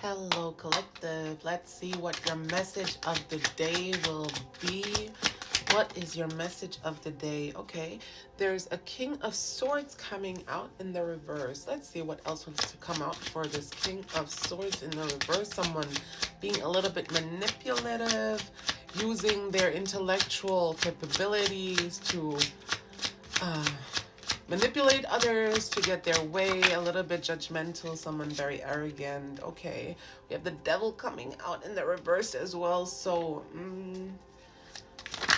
Hello, collective. Let's see what your message of the day will be. What is your message of the day? Okay, there's a King of Swords coming out in the reverse. Let's see what else wants to come out for this King of Swords in the reverse. Someone being a little bit manipulative, using their intellectual capabilities to uh, manipulate others to get their way, a little bit judgmental, someone very arrogant. Okay, we have the devil coming out in the reverse as well. So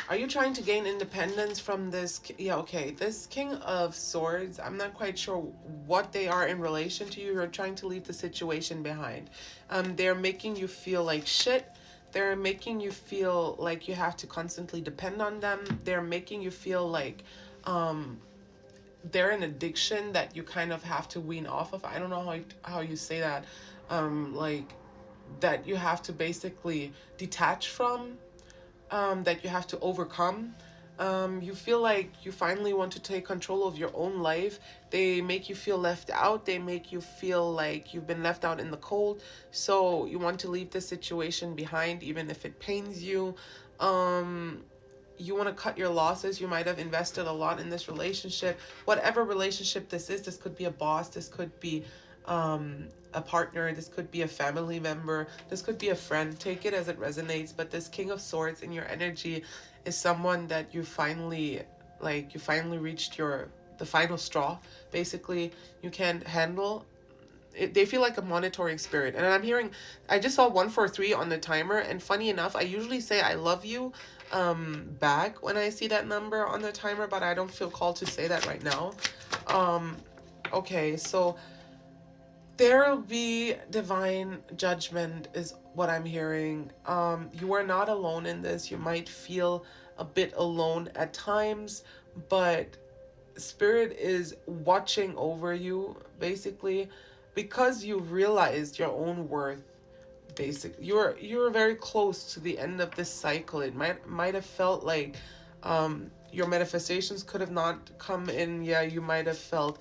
are you trying to gain independence from this? Yeah, okay, this King of Swords, I'm not quite sure what they are in relation to you. You're trying to leave the situation behind. They're making you feel like shit. They're making you feel like you have to constantly depend on them. They're making you feel like they're an addiction that you kind of have to wean off of. I don't know how you say that. Like that you have to basically detach from, that you have to overcome. You feel like you finally want to take control of your own life. They make you feel left out. They make you feel like you've been left out in the cold. So you want to leave the situation behind, even if it pains you. You want to cut your losses. You might have invested a lot in this relationship. Whatever relationship this could be a boss, this could be a partner, this could be a family member, this could be a friend. Take it as it resonates. But this King of Swords in your energy is someone that you finally reached the final straw. Basically, you can't handle it. They feel like a monitoring spirit. And I'm hearing, I just saw 143 on the timer, and funny enough, I usually say I love you back when I see that number on the timer, but I don't feel called to say that right now. Okay, so there'll be divine judgment is what I'm hearing. You are not alone in this. You might feel a bit alone at times, but spirit is watching over you, basically, because you realized your own worth. Basically, you're very close to the end of this cycle. It might have felt like your manifestations could have not come in. Yeah, you might have felt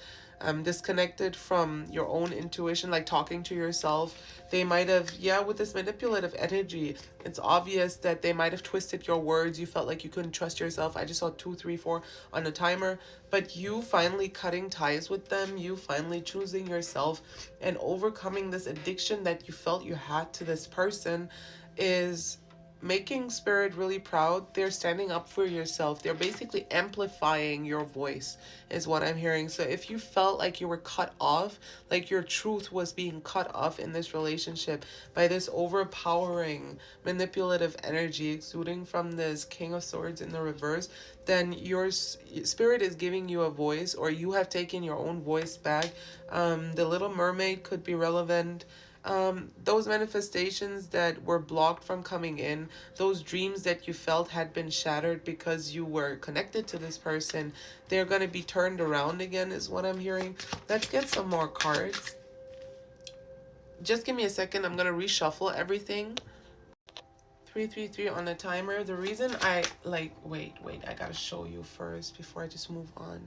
disconnected from your own intuition, like talking to yourself. They might have, yeah, with this manipulative energy, it's obvious that they might have twisted your words. You felt like you couldn't trust yourself. I just saw 2, 3, 4 on the timer. But you finally cutting ties with them, you finally choosing yourself and overcoming this addiction that you felt you had to this person is making spirit really proud. They're standing up for yourself. They're basically amplifying your voice is what I'm hearing. So if you felt like you were cut off, like your truth was being cut off in this relationship by this overpowering manipulative energy exuding from this King of Swords in the reverse, then your spirit is giving you a voice, or you have taken your own voice back. The Little Mermaid could be relevant. Those manifestations that were blocked from coming in, those dreams that you felt had been shattered because you were connected to this person, they're going to be turned around again is what I'm hearing. Let's get some more cards. Just give me a second. I'm going to reshuffle everything. 333 on the timer. The reason wait, I got to show you first before I just move on.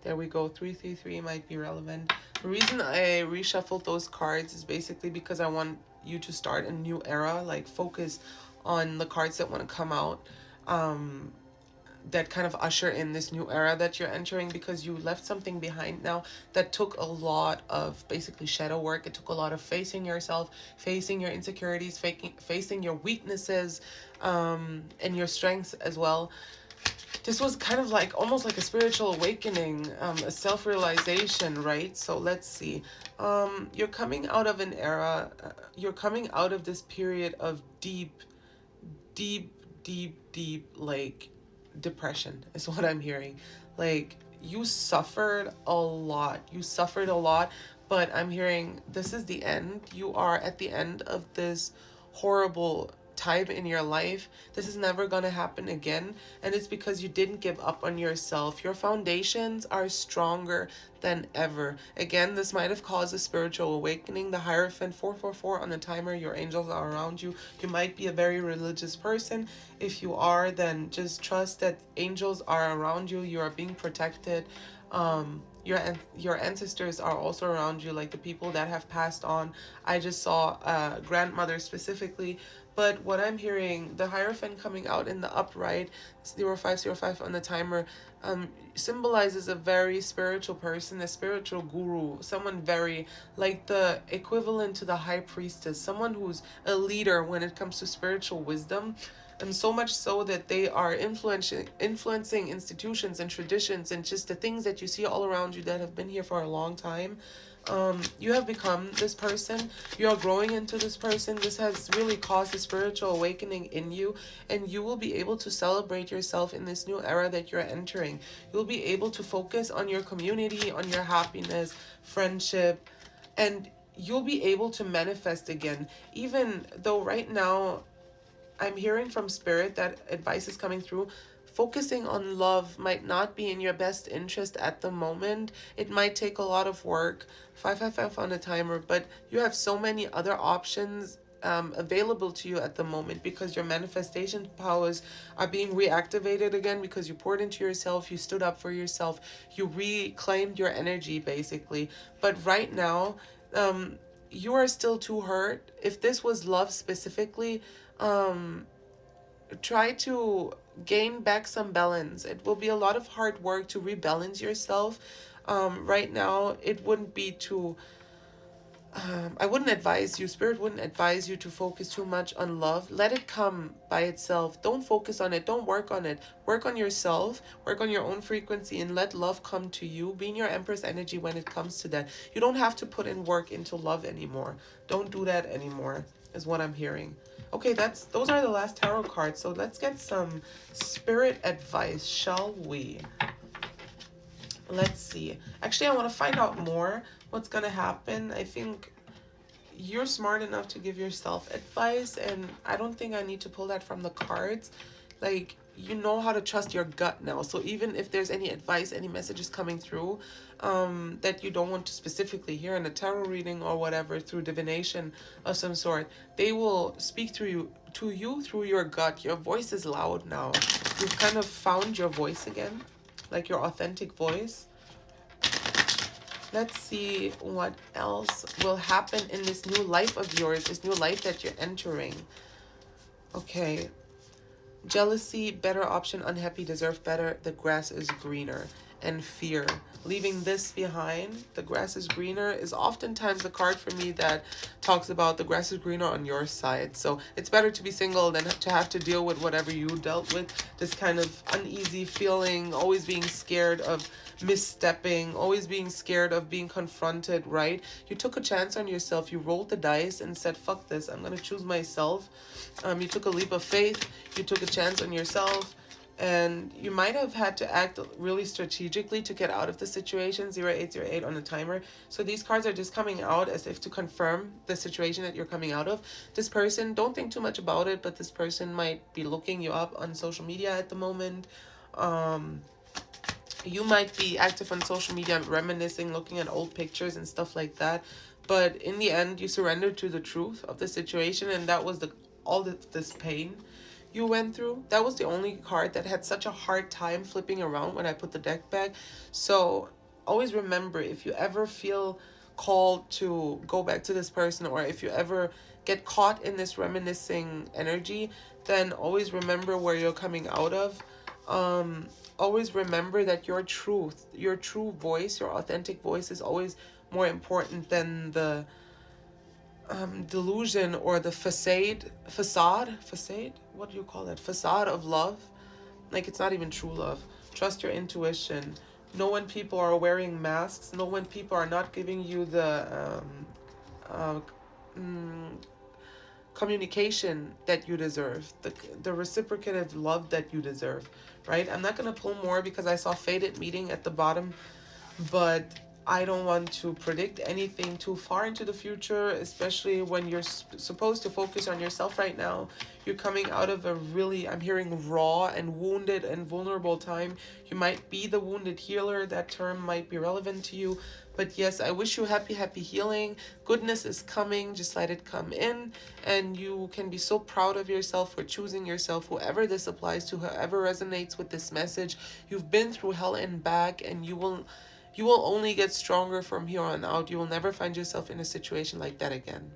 There we go. 333 might be relevant. The reason I reshuffled those cards is basically because I want you to start a new era, like focus on the cards that want to come out, that kind of usher in this new era that you're entering, because you left something behind now that took a lot of basically shadow work. It took a lot of facing yourself, facing your insecurities, facing your weaknesses, and your strengths as well. This was kind of like almost like a spiritual awakening, a self-realization, right? So let's see. You're coming out of an era, you're coming out of this period of deep, like depression is what I'm hearing. Like you suffered a lot. But I'm hearing this is the end. You are at the end of this horrible time in your life. This is never going to happen again, and it's because you didn't give up on yourself. Your foundations are stronger than ever. Again, this might have caused a spiritual awakening. The Hierophant 444 on the timer. Your angels are around you. You might be a very religious person. If you are, then just trust that angels are around you. You are being protected. your ancestors are also around you, like the people that have passed on. I just saw grandmother specifically. But what I'm hearing, the Hierophant coming out in the upright, 0505 on the timer, symbolizes a very spiritual person, a spiritual guru, someone very, like the equivalent to the high priestess, someone who's a leader when it comes to spiritual wisdom. And so much so that they are influencing institutions and traditions and just the things that you see all around you that have been here for a long time. You have become this person. You are growing into this person. This has really caused a spiritual awakening in you, and you will be able to celebrate yourself in this new era that you're entering. You'll be able to focus on your community, on your happiness, friendship, and you'll be able to manifest again. Even though right now I'm hearing from spirit that advice is coming through. Focusing on love might not be in your best interest at the moment. It might take a lot of work. 555 on the timer, but you have so many other options available to you at the moment because your manifestation powers are being reactivated again because you poured into yourself, you stood up for yourself, you reclaimed your energy basically. But right now, you are still too hurt. If this was love specifically, um try to gain back some balance. It will be a lot of hard work to rebalance yourself. Right now it wouldn't be too I wouldn't advise you, spirit wouldn't advise you to focus too much on love. Let it come by itself. Don't focus on it. Don't work on it. Work on yourself. Work on your own frequency and let love come to you. Be in your Empress energy when it comes to that. You don't have to put in work into love anymore. Don't do that anymore, is what I'm hearing. Okay, those are the last tarot cards. So let's get some spirit advice, shall we? Let's see. Actually, I want to find out more what's going to happen. I think you're smart enough to give yourself advice, and I don't think I need to pull that from the cards. Like, you know how to trust your gut now. So even if there's any advice, any messages coming through that you don't want to specifically hear in a tarot reading or whatever, through divination of some sort, they will speak through you through your gut. Your voice is loud now. You've kind of found your voice again, like your authentic voice. Let's see what else will happen in this new life of yours, this new life that you're entering. Okay. Jealousy, better option, unhappy, deserve better, the grass is greener. And fear, leaving this behind, the grass is greener, is oftentimes the card for me that talks about the grass is greener on your side. So it's better to be single than to have to deal with whatever you dealt with. This kind of uneasy feeling, always being scared of misstepping, always being scared of being confronted, right? You took a chance on yourself. You rolled the dice and said, fuck this, I'm going to choose myself. You took a leap of faith. You took a chance on yourself. And you might have had to act really strategically to get out of the situation. 0808 on the timer. So these cards are just coming out as if to confirm the situation that you're coming out of. This person, don't think too much about it, but this person might be looking you up on social media at the moment. You might be active on social media, reminiscing, looking at old pictures and stuff like that. But in the end, you surrendered to the truth of the situation, and that was this pain you went through. That was the only card that had such a hard time flipping around when I put the deck back. So always remember, if you ever feel called to go back to this person, or if you ever get caught in this reminiscing energy, then always remember where you're coming out of. Always remember that your truth, your true voice, your authentic voice is always more important than the delusion or the facade, what do you call it, facade of love. Like, it's not even true love. Trust your intuition. Know when people are wearing masks. Know when people are not giving you the communication that you deserve, the reciprocative love that you deserve, right? I'm not going to pull more because I saw fated meeting at the bottom, but I don't want to predict anything too far into the future, especially when you're supposed to focus on yourself right now. You're coming out of a really, I'm hearing, raw and wounded and vulnerable time. You might be the wounded healer. That term might be relevant to you. But yes, I wish you happy, happy healing. Goodness is coming. Just let it come in. And you can be so proud of yourself for choosing yourself. Whoever this applies to, whoever resonates with this message, you've been through hell and back, and you will You will only get stronger from here on out. You will never find yourself in a situation like that again.